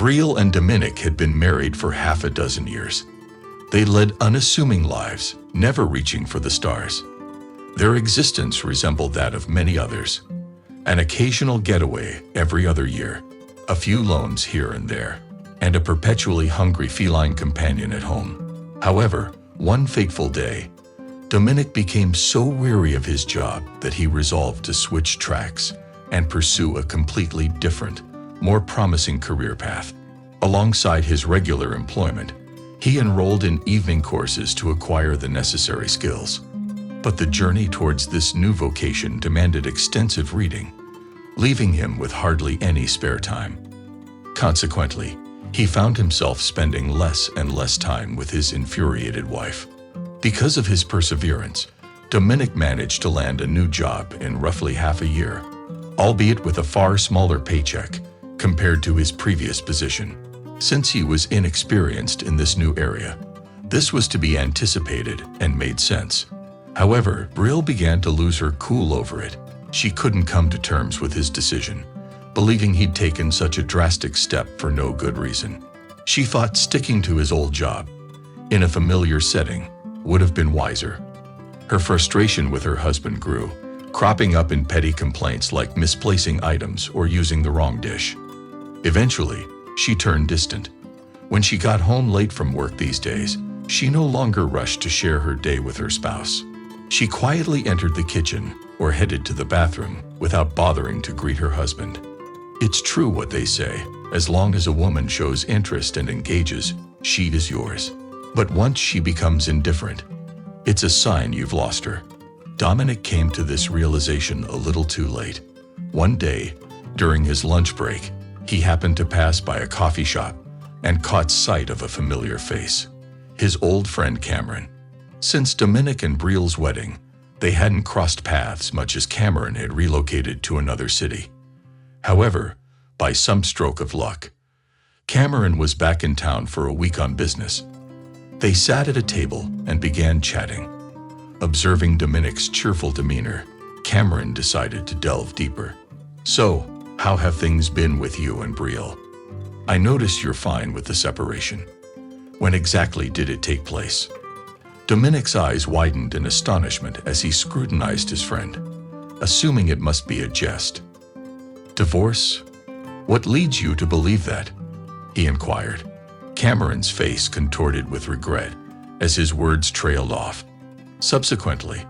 Brielle and Dominic had been married for half a dozen years. They led unassuming lives, never reaching for the stars. Their existence resembled that of many others. An occasional getaway every other year, a few loans here and there, and a perpetually hungry feline companion at home. However, one fateful day, Dominic became so weary of his job that he resolved to switch tracks and pursue a completely different, more promising career path. Alongside his regular employment, he enrolled in evening courses to acquire the necessary skills. But the journey towards this new vocation demanded extensive reading, leaving him with hardly any spare time. Consequently, he found himself spending less and less time with his infuriated wife. Because of his perseverance, Dominic managed to land a new job in roughly half a year, albeit with a far smaller paycheck compared to his previous position. Since he was inexperienced in this new area, this was to be anticipated and made sense. However, Brielle began to lose her cool over it. She couldn't come to terms with his decision, believing he'd taken such a drastic step for no good reason. She thought sticking to his old job, in a familiar setting, would have been wiser. Her frustration with her husband grew, cropping up in petty complaints like misplacing items or using the wrong dish. Eventually, she turned distant. When she got home late from work these days, she no longer rushed to share her day with her spouse. She quietly entered the kitchen or headed to the bathroom without bothering to greet her husband. It's true what they say, as long as a woman shows interest and engages, she is yours. But once she becomes indifferent, it's a sign you've lost her. Dominic came to this realization a little too late. One day, during his lunch break, he happened to pass by a coffee shop and caught sight of a familiar face. His old friend Cameron. Since Dominic and Brielle's wedding, they hadn't crossed paths much as Cameron had relocated to another city. However, by some stroke of luck, Cameron was back in town for a week on business. They sat at a table and began chatting. Observing Dominic's cheerful demeanor, Cameron decided to delve deeper. "So, how have things been with you and Brielle? I notice you're fine with the separation. When exactly did it take place?" Dominic's eyes widened in astonishment as he scrutinized his friend, assuming it must be a jest. "Divorce? What leads you to believe that?" he inquired. Cameron's face contorted with regret as his words trailed off. Subsequently,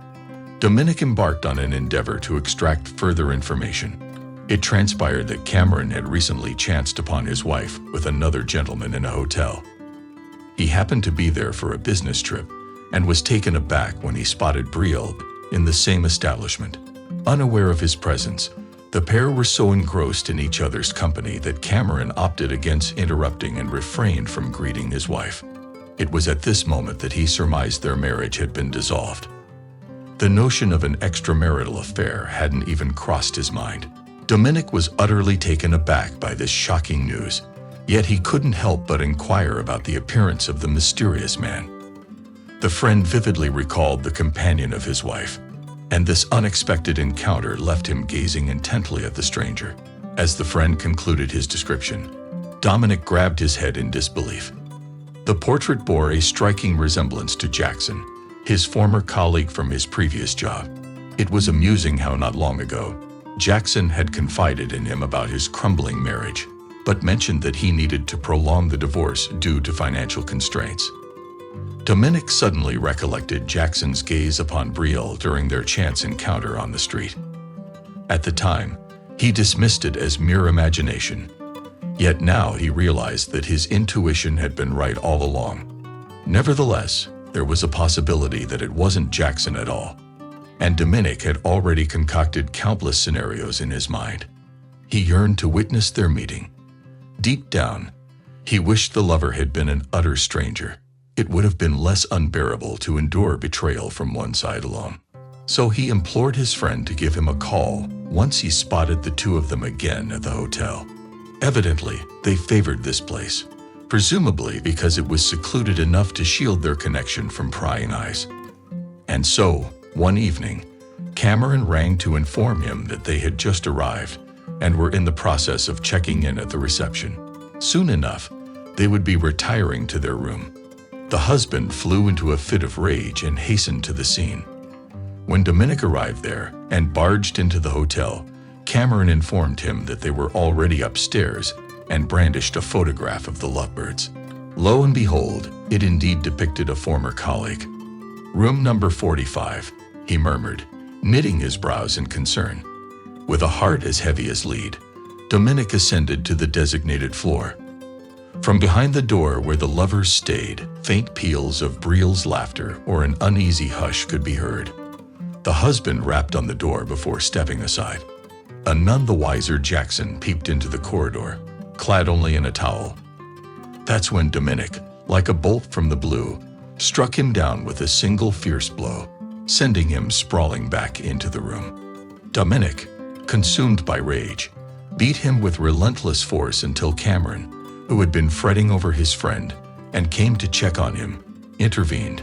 Dominic embarked on an endeavor to extract further information. It transpired that Cameron had recently chanced upon his wife with another gentleman in a hotel. He happened to be there for a business trip and was taken aback when he spotted Brielle in the same establishment. Unaware of his presence, the pair were so engrossed in each other's company that Cameron opted against interrupting and refrained from greeting his wife. It was at this moment that he surmised their marriage had been dissolved. The notion of an extramarital affair hadn't even crossed his mind. Dominic was utterly taken aback by this shocking news, yet he couldn't help but inquire about the appearance of the mysterious man. The friend vividly recalled the companion of his wife, and this unexpected encounter left him gazing intently at the stranger. As the friend concluded his description, Dominic grabbed his head in disbelief. The portrait bore a striking resemblance to Jackson, his former colleague from his previous job. It was amusing how not long ago, Jackson had confided in him about his crumbling marriage, but mentioned that he needed to prolong the divorce due to financial constraints. Dominic suddenly recollected Jackson's gaze upon Brielle during their chance encounter on the street. At the time, he dismissed it as mere imagination. Yet now he realized that his intuition had been right all along. Nevertheless, there was a possibility that it wasn't Jackson at all, and Dominic had already concocted countless scenarios in his mind. He yearned to witness their meeting. Deep down, he wished the lover had been an utter stranger. It would have been less unbearable to endure betrayal from one side alone. So he implored his friend to give him a call once he spotted the two of them again at the hotel. Evidently, they favored this place, presumably because it was secluded enough to shield their connection from prying eyes. And so, one evening, Cameron rang to inform him that they had just arrived and were in the process of checking in at the reception. Soon enough, they would be retiring to their room. The husband flew into a fit of rage and hastened to the scene. When Dominic arrived there and barged into the hotel, Cameron informed him that they were already upstairs and brandished a photograph of the lovebirds. Lo and behold, it indeed depicted a former colleague. "Room number 45, he murmured, knitting his brows in concern. With a heart as heavy as lead, Dominic ascended to the designated floor. From behind the door where the lovers stayed, faint peals of Briel's laughter or an uneasy hush could be heard. The husband rapped on the door before stepping aside. A none the wiser Jackson peeped into the corridor, clad only in a towel. That's when Dominic, like a bolt from the blue, struck him down with a single fierce blow, sending him sprawling back into the room. Dominic, consumed by rage, beat him with relentless force until Cameron, who had been fretting over his friend and came to check on him, intervened.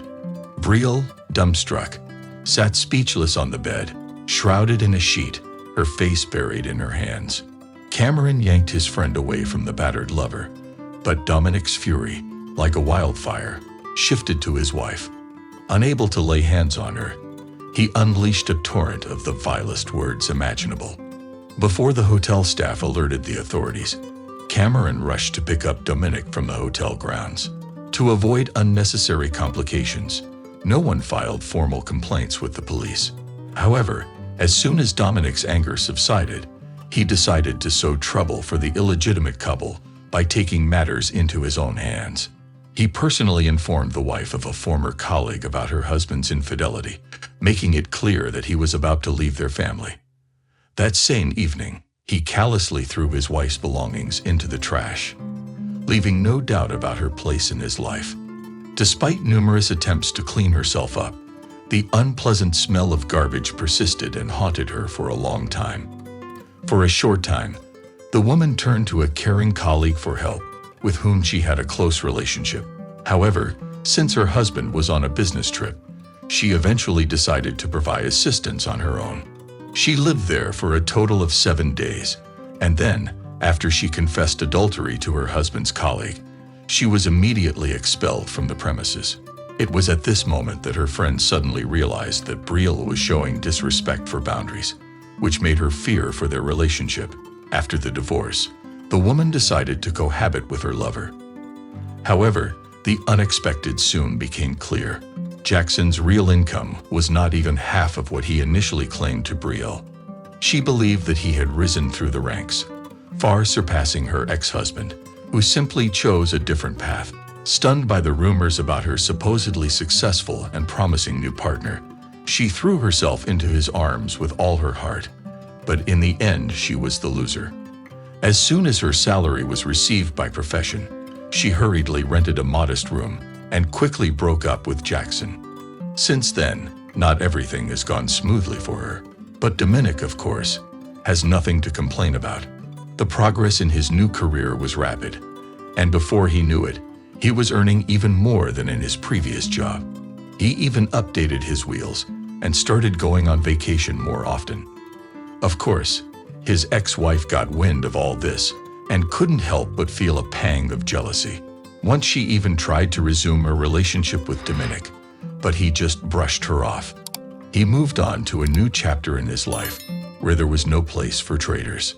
Briel, dumbstruck, sat speechless on the bed, shrouded in a sheet, her face buried in her hands. Cameron yanked his friend away from the battered lover, but Dominic's fury, like a wildfire, shifted to his wife. Unable to lay hands on her, he unleashed a torrent of the vilest words imaginable. Before the hotel staff alerted the authorities, Cameron rushed to pick up Dominic from the hotel grounds. To avoid unnecessary complications, no one filed formal complaints with the police. However, as soon as Dominic's anger subsided, he decided to sow trouble for the illegitimate couple by taking matters into his own hands. He personally informed the wife of a former colleague about her husband's infidelity, making it clear that he was about to leave their family. That same evening, he callously threw his wife's belongings into the trash, leaving no doubt about her place in his life. Despite numerous attempts to clean herself up, the unpleasant smell of garbage persisted and haunted her for a long time. For a short time, the woman turned to a caring colleague for help, with whom she had a close relationship. However, since her husband was on a business trip, she eventually decided to provide assistance on her own. She lived there for a total of 7 days, and then, after she confessed adultery to her husband's colleague, she was immediately expelled from the premises. It was at this moment that her friend suddenly realized that Briel was showing disrespect for boundaries, which made her fear for their relationship. After the divorce, the woman decided to cohabit with her lover. However, the unexpected soon became clear. Jackson's real income was not even half of what he initially claimed to Briel. She believed that he had risen through the ranks, far surpassing her ex-husband, who simply chose a different path. Stunned by the rumors about her supposedly successful and promising new partner, she threw herself into his arms with all her heart. But in the end, she was the loser. As soon as her salary was received by profession, she hurriedly rented a modest room and quickly broke up with Jackson. Since then, not everything has gone smoothly for her. But Dominic, of course, has nothing to complain about. The progress in his new career was rapid, and before he knew it, he was earning even more than in his previous job. He even updated his wheels and started going on vacation more often. Of course, his ex-wife got wind of all this and couldn't help but feel a pang of jealousy. Once she even tried to resume her relationship with Dominic, but he just brushed her off. He moved on to a new chapter in his life, where there was no place for traitors.